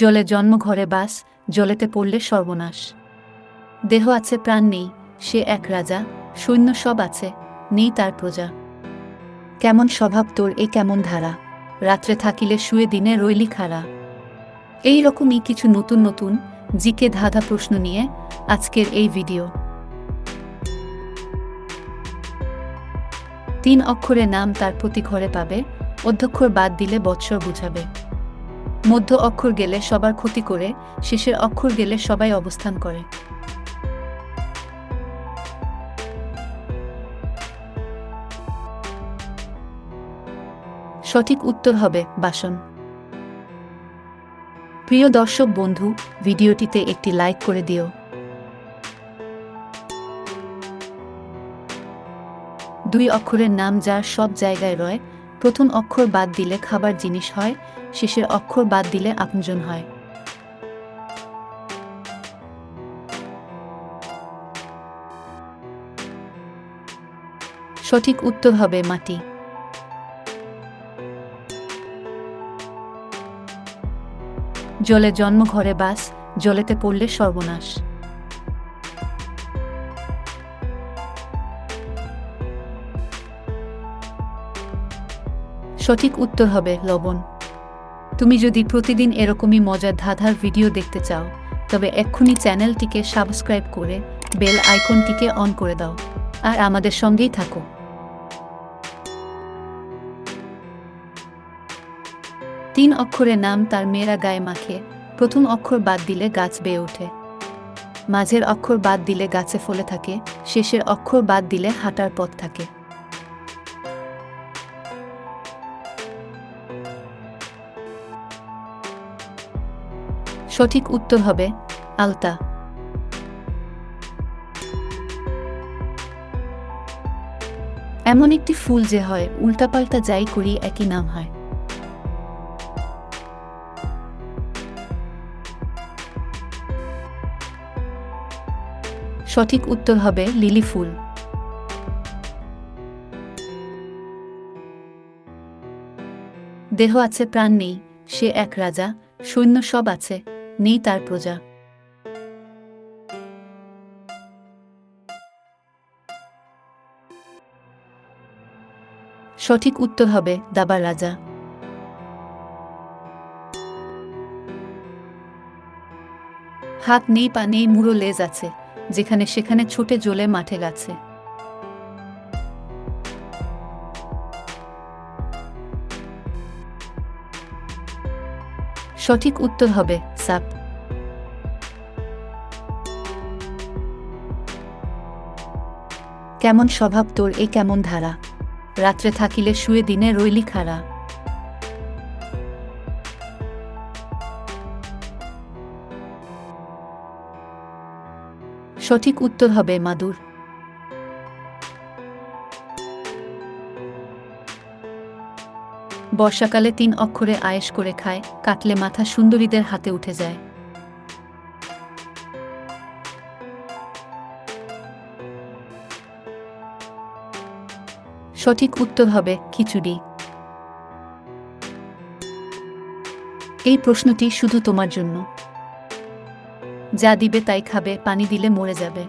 জলে জন্ম ঘরে বাস, জলেতে পড়লে সর্বনাশ। দেহ আছে প্রাণ নেই, সে এক রাজা, সৈন্য সব আছে, নেই তার প্রজা। কেমন স্বভাব তোর এ কেমন ধারা, রাত্রে থাকিলে শুয়ে দিনে রইলি খাড়া। এই রকমই কিছু নতুন নতুন জিকে ধাঁধা প্রশ্ন নিয়ে আজকের এই ভিডিও। 3 অক্ষরে নাম তার প্রতি ঘরে পাবে, অধ্যক্ষর বাদ দিলে বৎসর বুঝাবে। মধ্য অক্ষর গেলে সবার ক্ষতি করে, শেষের অক্ষর গেলে সবাই অবস্থান করে। সঠিক উত্তর হবে বাসন। প্রিয় দর্শক বন্ধু, ভিডিওটিতে একটি লাইক করে দিও। 2 অক্ষরের নাম যার সব জায়গায় রয়, প্রথম অক্ষর বাদ দিলে খাবার জিনিস হয়, শেষের অক্ষর বাদ দিলে আপনজন হয়। সঠিক উত্তর হবে মাটি। জলে জন্ম ঘরে বাস, জলেতে পড়লে সর্বনাশ। সঠিক উত্তর হবে লবণ। তুমি যদি প্রতিদিন এরকমই মজার ধাঁধার ভিডিও দেখতে চাও, তবে এক্ষুনি চ্যানেলটিকে সাবস্ক্রাইব করে বেল আইকনটিকে অন করে দাও, আর আমাদের সঙ্গেই থাকো। 3 অক্ষরের নাম তার মেয়েরা গায়ে মাখে, প্রথম অক্ষর বাদ দিলে গাছ বেয়ে ওঠে, মাঝের অক্ষর বাদ দিলে গাছে ফলে থাকে, শেষের অক্ষর বাদ দিলে হাঁটার পথ থাকে। সঠিক উত্তর হবে আলতা। এমন একটি ফুল যে হয় উল্টাপাল্টা যাই করি একই নাম হয়। সঠিক উত্তর হবে লিলি ফুল। দেহ আছে প্রাণ নেই, সে এক রাজা, সৈন্য সব আছে, নেই তার প্রজা। সঠিক উত্তর হবে দাবার রাজা। হাত নেই পা নেই মুড়ো লেজ আছে, যেখানে সেখানে ছোটে জ্বলে মাঠে গাছে। সঠিক উত্তর হবে সাপ। কেমন স্বভাব তোর এ কেমন ধারা, রাত্রে থাকিলে শুয়ে দিনে রইলি খাড়া। সঠিক উত্তর হবে মাদুর। বর্ষাকালে 3 অক্ষরে আয়েশ করে খায়, কাটলে মাথা সুন্দরীদের হাতে উঠে যায়। সঠিক উত্তর হবে খিচুড়ি। এই প্রশ্নটি শুধু তোমার জন্য। যা দিবে তাই খাবে, পানি দিলে মরে যাবে।